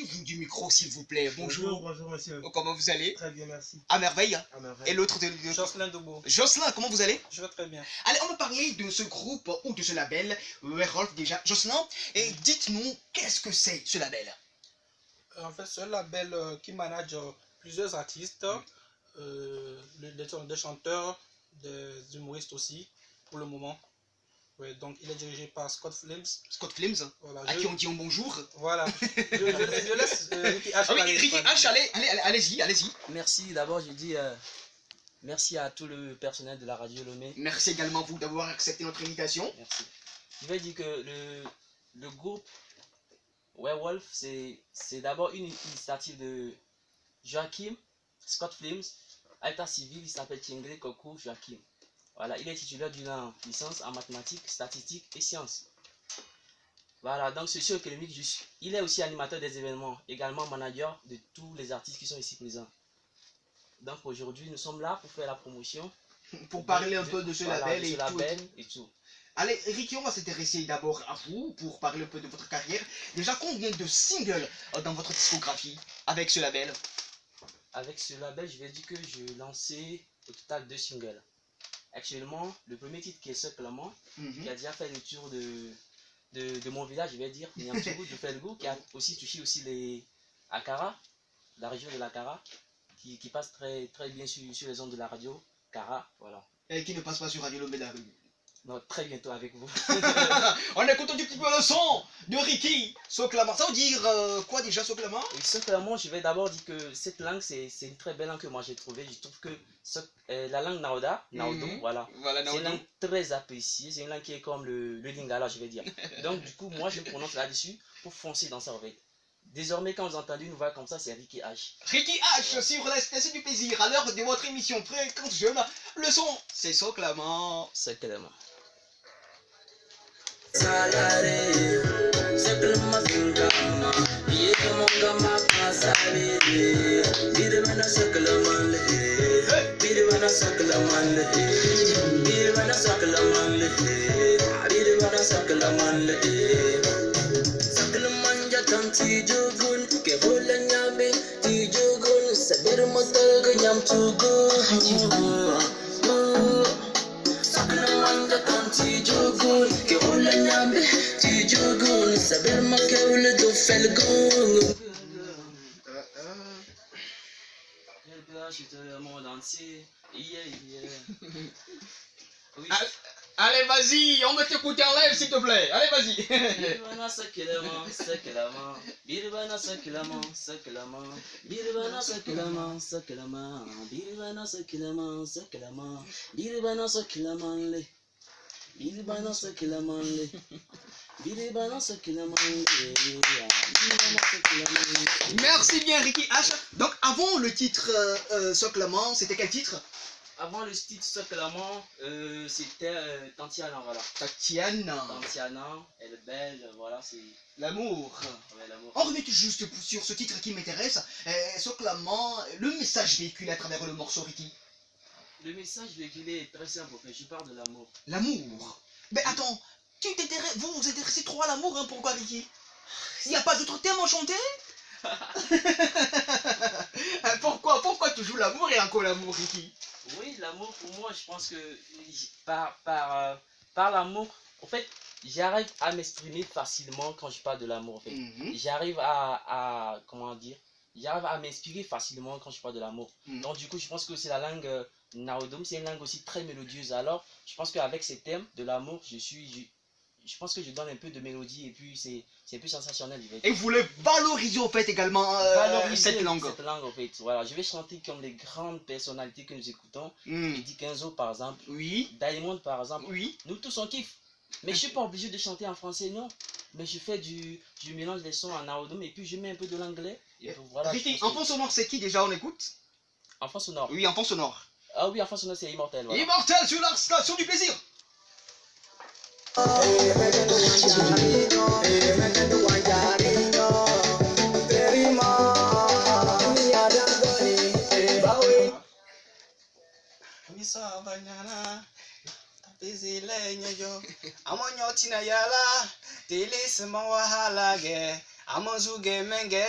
Vous du micro, s'il vous plaît. Bonjour. Bonjour, monsieur. Comment vous allez? Très bien, merci. À merveille. À merveille. Et l'autre Jocelyn Debout. Jocelyn, comment vous allez? Je vais très bien. Allez, on va parler de ce groupe ou de ce label, Werewolf déjà. Jocelyn, et dites-nous, qu'est-ce que c'est ce label? En fait, c'est un label qui manage plusieurs artistes, des chanteurs, des humoristes aussi, pour le moment. Ouais, donc, il est dirigé par Scott Flames. Scott Flames, voilà, à qui on dit un bonjour. Voilà. je laisse Ricky H. Ah oui, Ricky H, allez-y. Merci, d'abord je dis merci à tout le personnel de la radio Lomé. Merci également vous d'avoir accepté notre invitation. Merci. Je vais dire que le groupe Werewolf, c'est d'abord une initiative de Joachim Scott Flames, à l'état civil, il s'appelle Tiengre Koku Joachim. Voilà, il est titulaire d'une licence en mathématiques, statistiques et sciences. Voilà, donc socio-économique, il est aussi animateur des événements, également manager de tous les artistes qui sont ici présents. Donc aujourd'hui, nous sommes là pour faire la promotion. Pour parler un peu de ce voilà, label, de ce label et tout. Allez, Ricky, on va s'intéresser d'abord à vous pour parler un peu de votre carrière. Déjà, combien de singles dans votre discographie avec ce label? Avec ce label, je vais dire que j'ai lancé au total 2 singles. Actuellement, le premier titre qui est Seul Clément, qui a déjà fait le tour de mon village, je vais dire, Niamtougou, de Felgou, qui a aussi touché aussi les Akara, la région de l'Akara, qui passe très bien sur les ondes de la radio, Kara, voilà. Et qui ne passe pas sur Radio Lomé. Non, très bientôt avec vous. On écoute un petit peu le son de Ricky Soclamant. Ça veut dire quoi déjà, Soclamant? Soclamant, je vais d'abord dire que cette langue, c'est une très belle langue que moi j'ai trouvée. Je trouve que la langue Naodo, voilà, c'est une langue très appréciée. C'est une langue qui est comme le lingala, je vais dire. Donc du coup, moi je me prononce là-dessus pour foncer dans ça en fait. Désormais, quand vous entendez une voix comme ça, c'est Ricky H. Ricky H sur la station du plaisir, à l'heure de votre émission Fréquence Jeune. Le son, c'est Soclamant. Soclamant. Allez, vas-y, on va t'écouter en live, s'il te plaît. Allez, vas-y. Merci bien, Ricky H. Donc, avant le titre Soclamant, c'était quel titre? Avant le titre Soclamant, c'était Tantiana, voilà. Tatiana, elle est belle, voilà, c'est... L'amour. Ouais, l'amour. On revient juste sur ce titre qui m'intéresse. Soclamant, le message véhiculé à travers le morceau, Ricky. Le message véhiculé est très simple, en fait. Je parle de l'amour. L'amour? Mais attends, vous vous intéressez trop à l'amour, hein, pourquoi, Ricky? Il n'y a pas d'autre thème à chanter? Pourquoi toujours l'amour et encore l'amour, Ricky? Oui, l'amour, pour moi, je pense que par l'amour, en fait, j'arrive à m'exprimer facilement quand je parle de l'amour, en fait. J'arrive comment dire, j'arrive à m'inspirer facilement quand je parle de l'amour. Donc, du coup, je pense que c'est la langue Naodom, c'est une langue aussi très mélodieuse. Alors, je pense qu'avec ces thèmes de l'amour, je pense que je donne un peu de mélodie et puis c'est un peu sensationnel. Et vous voulez valoriser en fait également cette langue. Cette langue en fait, voilà. Je vais chanter comme les grandes personnalités que nous écoutons. Eddie Kenzo par exemple. Oui. Diamond par exemple. Oui. Nous tous on kiffe. Mais je suis pas obligé de chanter en français, non. Mais je fais je mélange les sons en naodom et puis je mets un peu de l'anglais. Voilà, Ricky, enfant sonore c'est qui déjà, on écoute? Enfant sonore. Oui, enfant sonore. Ah oui, enfant sonore c'est Immortel. Voilà. Immortel sur la station du plaisir. Amazuge menge,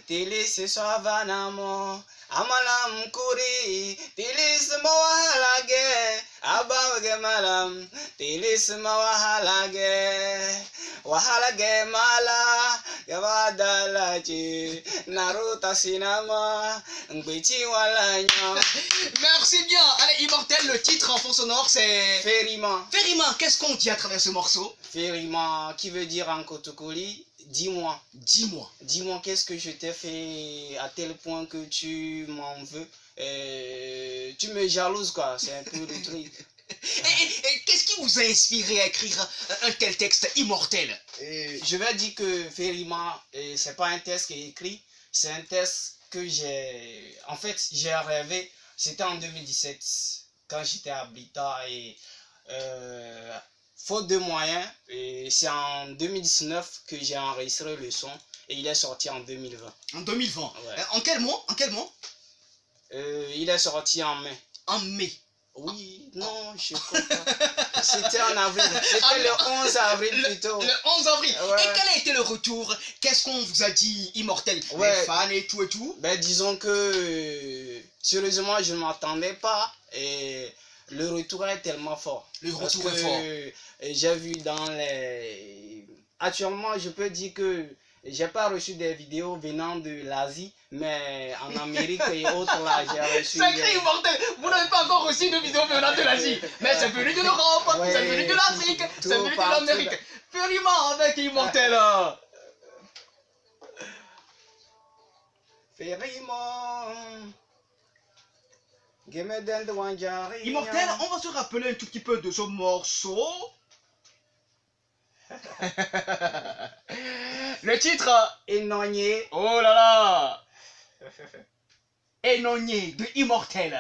tilis swavanamo. Amalam kuri, tilis mawahalage. Abawge malam, tilis mawahalage. Wahalage mala, yavadalaji. Naruto sinama, ngbichi walanya. Merci bien. Allez, Immortel, le titre en fond sonore, c'est... Ferima. Ferima, qu'est-ce qu'on dit à travers ce morceau? Ferima, qui veut dire en Kotokoli, dis-moi. Dis-moi. Dis-moi qu'est-ce que je t'ai fait à tel point que tu m'en veux. Tu me jalouses quoi, c'est un peu le truc. Et qu'est-ce qui vous a inspiré à écrire un tel texte Immortel? Je vais dire que Ferima, c'est pas un texte qui est écrit, c'est un texte que j'ai... En fait, j'ai rêvé, c'était en 2017, quand j'étais à Blita et... faute de moyens, c'est en 2019 que j'ai enregistré le son et il est sorti en 2020. En 2020. Ouais. En quel mois? En quel mois? Il est sorti en mai. En mai. Oui, non, je crois pas. C'était en avril. C'était le 11 avril plutôt. Le 11 avril. Ouais. Et quel a été le retour? Qu'est-ce qu'on vous a dit, Immortel? Ouais. Les fans et tout et tout? Ben, disons que, sérieusement, je ne m'attendais pas et le retour est tellement fort. Le Parce retour que est fort. j'ai vu dans les... Actuellement, je peux dire que j'ai pas reçu des vidéos venant de l'Asie, mais en Amérique et autres, là, j'ai reçu... Sacré Immortel, vous n'avez pas encore reçu de vidéo venant de l'Asie, mais c'est venu de l'Europe, Ouais, c'est venu de l'Afrique, c'est tout venu de partout, l'Amérique. là. Ferima avec Immortel. Ferima. Immortel, on va se rappeler un tout petit peu de ce morceau. Le titre. Énogné. Oh là là. Énogné de Immortel.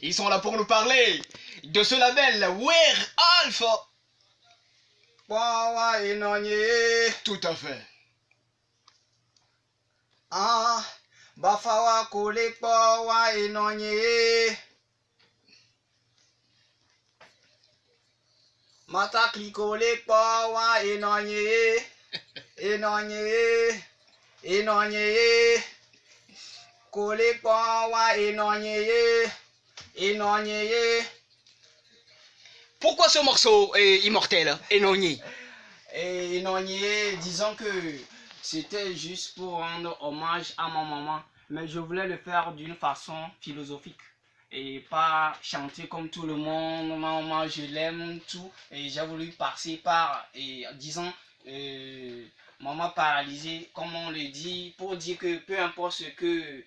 Ils sont là pour nous parler de ce label Where Alpha. Wawa énogné. Tout à fait. Ah, bafawa kole wa énogné. Mata klikole wa énogné. Énogné. Énogné. Kole wa énogné. Énogné. Pourquoi ce morceau est Immortel, Énogné? Et énogné, disons que c'était juste pour rendre hommage à ma maman, mais je voulais le faire d'une façon philosophique et pas chanter comme tout le monde, maman je l'aime, tout, et j'ai voulu passer par, et disons, maman paralysée, comme on le dit, pour dire que peu importe ce que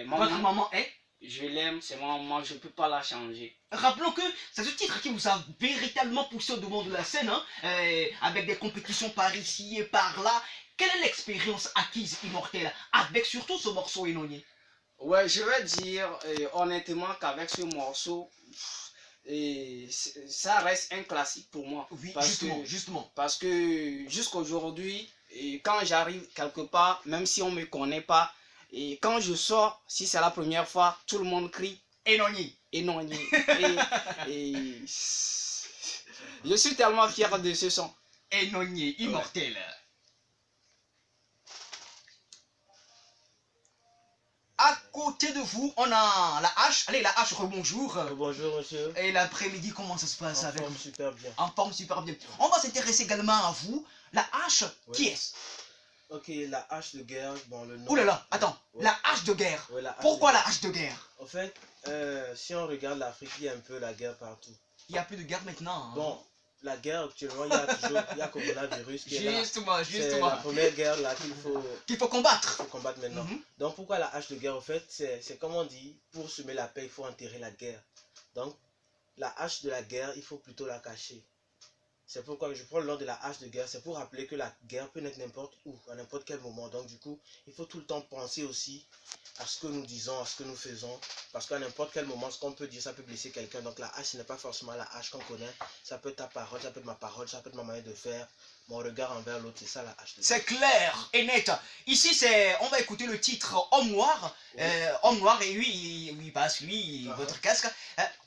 Votre maman est? je l'aime, c'est ma maman, je ne peux pas la changer. Rappelons que c'est ce titre qui vous a véritablement poussé au devant de la scène, hein, avec des compétitions par ici et par là. Quelle est l'expérience acquise, Immortel, avec surtout ce morceau Énogné? Ouais, je vais dire honnêtement qu'avec ce morceau, ça reste un classique pour moi. Oui, parce justement. Parce que jusqu'à aujourd'hui, quand j'arrive quelque part, même si on ne me connaît pas, et quand je sors, si c'est la première fois, tout le monde crie Énogné. Énogné. et je suis tellement fier de ce son. Énogné, Immortel. Ouais. À côté de vous, on a la hache. Allez, la hache, rebonjour. Bonjour monsieur. Et l'après-midi, comment ça se passe En avec forme vous? super bien. En forme super bien. On va s'intéresser également à vous. La hache, Ouais. qui est-ce? Ok, la hache de guerre, bon le nom. Ouh là là, attends, Ouais. la hache de guerre. Ouais, la hache Pourquoi de la hache de guerre? En fait, si on regarde l'Afrique, il y a un peu la guerre partout. Il n'y a plus de guerre maintenant. Hein. Bon, la guerre actuellement, il y a toujours, il y a coronavirus qui est là. Justement, C'est la première guerre là qu'il faut combattre. combattre maintenant. Mhm. Donc pourquoi la hache de guerre? En fait, c'est comme on dit, pour semer la paix, il faut enterrer la guerre. Donc, la hache de la guerre, il faut plutôt la cacher. C'est pourquoi je prends le nom de la hache de guerre, c'est pour rappeler que la guerre peut naître n'importe où, à n'importe quel moment. Donc du coup, il faut tout le temps penser aussi à ce que nous disons, à ce que nous faisons. Parce qu'à n'importe quel moment, ce qu'on peut dire, ça peut blesser quelqu'un. Donc la hache, ce n'est pas forcément la hache qu'on connaît. Ça peut être ta parole, ça peut être ma parole, ça peut être ma manière de faire. mon regard envers l'autre, c'est ça la hache de guerre. C'est clair et net. Ici, on va écouter le titre Homme Noir. Oui. Homme Noir, et lui, il passe, votre casque.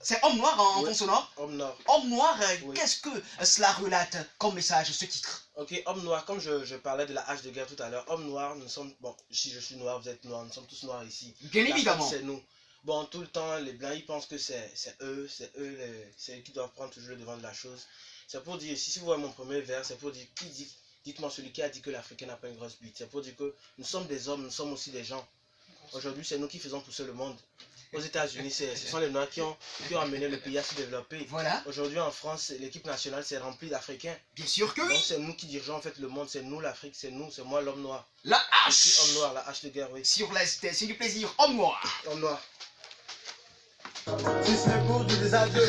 C'est Homme Noir en fond sonore. Homme noir. Homme Noir, Oui. qu'est-ce que cela relate comme message, ce titre? Ok, homme noir, comme je parlais de la hache de guerre tout à l'heure, homme noir, nous sommes, bon, si je suis noir, vous êtes noir, nous sommes tous noirs ici. Bien évidemment. C'est nous. Bon, tout le temps, les blancs, ils pensent que c'est eux qui doivent prendre toujours le devant de la chose. C'est pour dire, si vous voyez mon premier vers, c'est pour dire, dites-moi celui qui a dit que l'Africain n'a pas une grosse bite. C'est pour dire que nous sommes des hommes, nous sommes aussi des gens. Aujourd'hui, c'est nous qui faisons pousser le monde. Aux États-Unis, ce sont les Noirs qui ont amené le pays à se développer. Voilà. Aujourd'hui, en France, l'équipe nationale s'est remplie d'Africains. Bien sûr que Donc, oui. c'est nous qui dirigeons en fait le monde, c'est nous l'Afrique, c'est nous, c'est moi l'homme noir. La Je suis homme hache noir, la hache de guerre, oui. sur la ST, c'est du plaisir. Homme Noir. Homme noir. Si c'est pour du désadieu,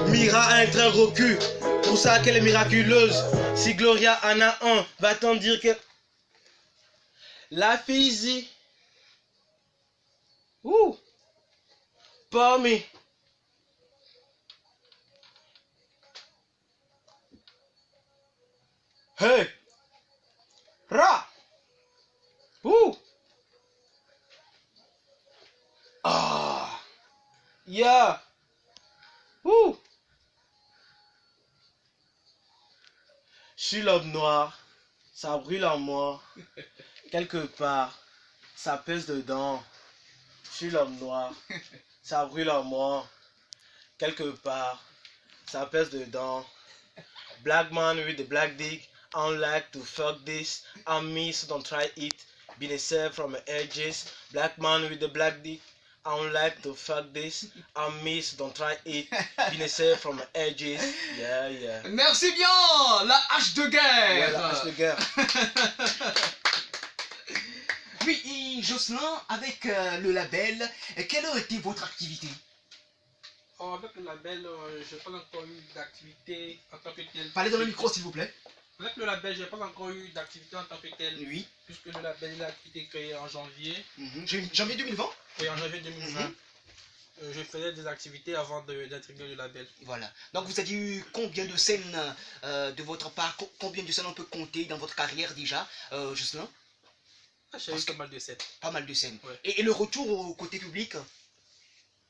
Mira a un train gros cul. Pour ça qu'elle est miraculeuse. Si Gloria en a un, va-t-on dire que. La fille. Ouh. Pomme. Hey. Ra. Ouh. Ah. Yeah. Ouh. Je suis l'homme noir. Ça brûle en moi. Quelque part. Ça pèse dedans. Je suis l'homme noir. Ça brûle en moi. Quelque part. Ça pèse dedans. Black man with the black dick. I don't like to fuck this. I'm me, so don't try it. Been a served from the edges. Black man with the black dick. I don't like to fuck this. I'm me, so don't try it. Been a served from the edges. Yeah, yeah. Merci bien. La hache de guerre. Ouais, la hache de guerre. Oui, et Jocelyn, avec le label, quelle a été votre activité? Avec le label, je n'ai pas encore eu d'activité en tant que telle. Parlez dans le micro, s'il vous plaît. Avec le label, je n'ai pas encore eu d'activité en tant que telle. Oui. Puisque le label il a été créé en janvier. Janvier 2020. Et en janvier 2020. Je faisais des activités avant d'intégrer le label. Voilà. Donc vous avez eu combien de scènes de votre part? Combien de scènes on peut compter dans votre carrière déjà, Jocelyn? J'ai eu pas mal de sets. Pas mal de scènes. Ouais. Et le retour au côté public?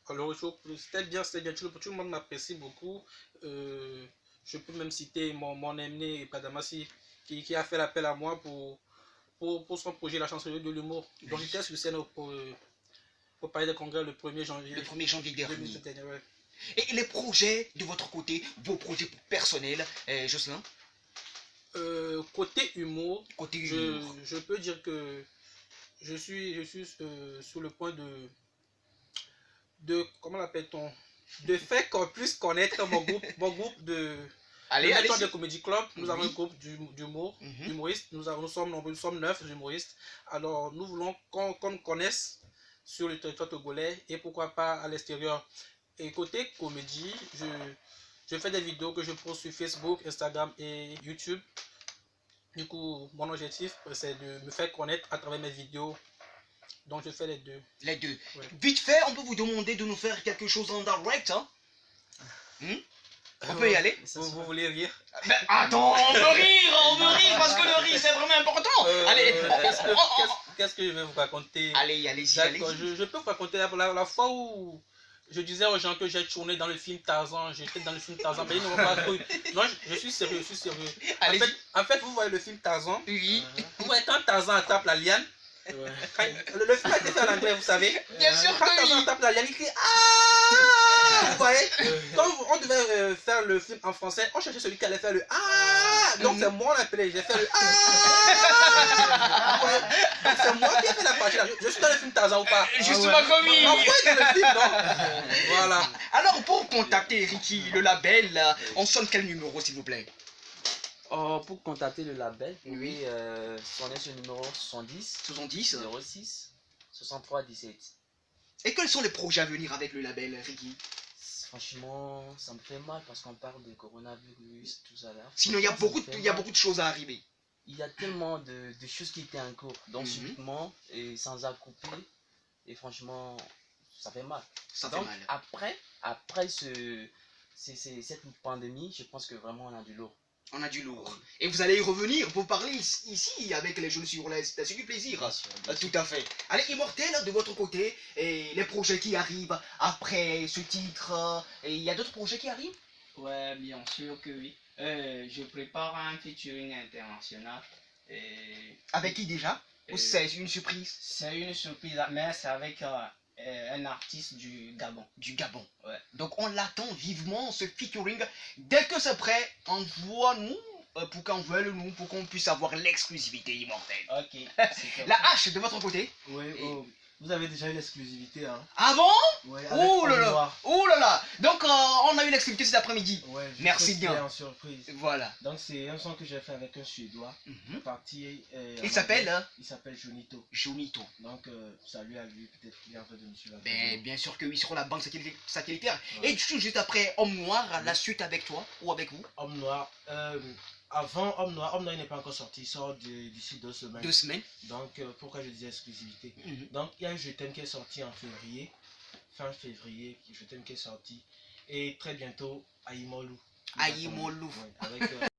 Le retour, c'était bien. Tout le monde m'apprécie beaucoup. Je peux même citer mon aîné Padamassi qui a fait l'appel à moi pour son projet La Chancellerie de l'Humour. Donc j'étais sur scène pour parler des congrès le 1er janvier. Le 1er janvier dernier. 2021, ouais. Et les projets de votre côté, vos projets personnels, Jocelyn? Côté humour, Côté humour. je peux dire que je suis sur le point de comment l'appelle-t-on, de faire qu'on puisse connaître mon groupe de de Comedy Club. Nous avons un groupe d'humour, d'humoristes. Nous sommes 9 humoristes. Alors nous voulons qu'on nous connaisse sur le territoire togolais et pourquoi pas à l'extérieur. Et côté comédie, je fais des vidéos que je poste sur Facebook, Instagram et YouTube. Du coup, mon objectif, c'est de me faire connaître à travers mes vidéos. Donc, je fais les deux. Les deux. Ouais. Vite fait, on peut vous demander de nous faire quelque chose en direct, hein? On peut y aller? Vous voulez rire? Ben, attends, on veut rire parce que le rire c'est vraiment important. Allez, Qu'est-ce que je vais vous raconter? allez-y, D'accord, allez-y. je peux vous raconter la fois où je disais aux gens que j'ai tourné dans le film Tarzan. J'étais dans le film Tarzan, mais ils n'ont pas cru. Non, je suis sérieux, je suis sérieux. Allez-y. En fait, vous voyez le film Tarzan. Oui. Vous voyez quand Tarzan attrape la liane. Le film a été fait en anglais, vous savez. Bien sûr Quand que Tarzan oui. attrape la liane, il crie ah. Vous voyez? Quand on devait faire le film en français, on cherchait celui qui allait faire le ah. Donc c'est moi on appelé, j'ai fait le ah. Donc c'est moi qui ai fait la partie là. Je suis dans le film Tarzan ou pas? Justement comme il. On voit dans le film, non? Voilà. Alors pour contacter Ricky, le label, on sonne quel numéro s'il vous plaît? Pour contacter le label, vous Oui. pouvez sonner sur le numéro 70 70. 06 63 17. Et quels sont les projets à venir avec le label, Ricky? Franchement, ça me fait mal parce qu'on parle de coronavirus, tout ça là. Sinon, il y a Franchement, ça me fait mal. beaucoup de choses à arriver. Il y a tellement de choses qui étaient en cours, donc subitement, et sans accouper, et franchement, ça fait mal. Ça fait Donc, mal. après cette pandémie, je pense que vraiment on a du lourd. On a du lourd. Et vous allez y revenir pour parler ici avec les jeunes sur les c'est du plaisir. Bien sûr, bien sûr. Tout à fait. Allez, Immortel, de votre côté, et les projets qui arrivent après ce titre, et il y a d'autres projets qui arrivent? Ouais, bien sûr que oui. Je prépare un featuring international. Et, Avec qui déjà? Ou c'est une surprise? c'est une surprise, mais c'est avec un artiste du Gabon. Du Gabon. Ouais. Donc on l'attend vivement, ce featuring. Dès que c'est prêt, envoie-nous pour qu'on veuille nous, pour qu'on puisse avoir l'exclusivité Immortel. Ok. c'est comme La ça. hache de votre côté. Oui, oh, vous avez déjà eu l'exclusivité, hein. Ah bon? Ouais, Oh là Homme là. Noir. Oh là là. Donc on a eu l'exclusivité cet après-midi. Ouais, je Merci sais que bien. c'était en surprise. Voilà. Donc c'est un son que j'ai fait avec un Suédois. Mhm. Parti. Il s'appelle Il s'appelle Jonito. Jonito. Donc ça lui a vu, peut-être qu'il est en train de me suivre. Ben, bien sûr que oui, sur la banque satellitaire. Ouais. Et juste après Homme Noir, la suite avec toi ou avec vous? Homme Noir. Avant Homme Noir il n'est pas encore sorti. Il sort d'ici 2 semaines. 2 semaines. Donc pourquoi je disais exclusivité. Mhm. Donc il y a eu Je t'aime qui est sorti en février. Fin février, Je t'aime qui est sorti. Et très bientôt Aïmolou. Aïmolou. Ouais, avec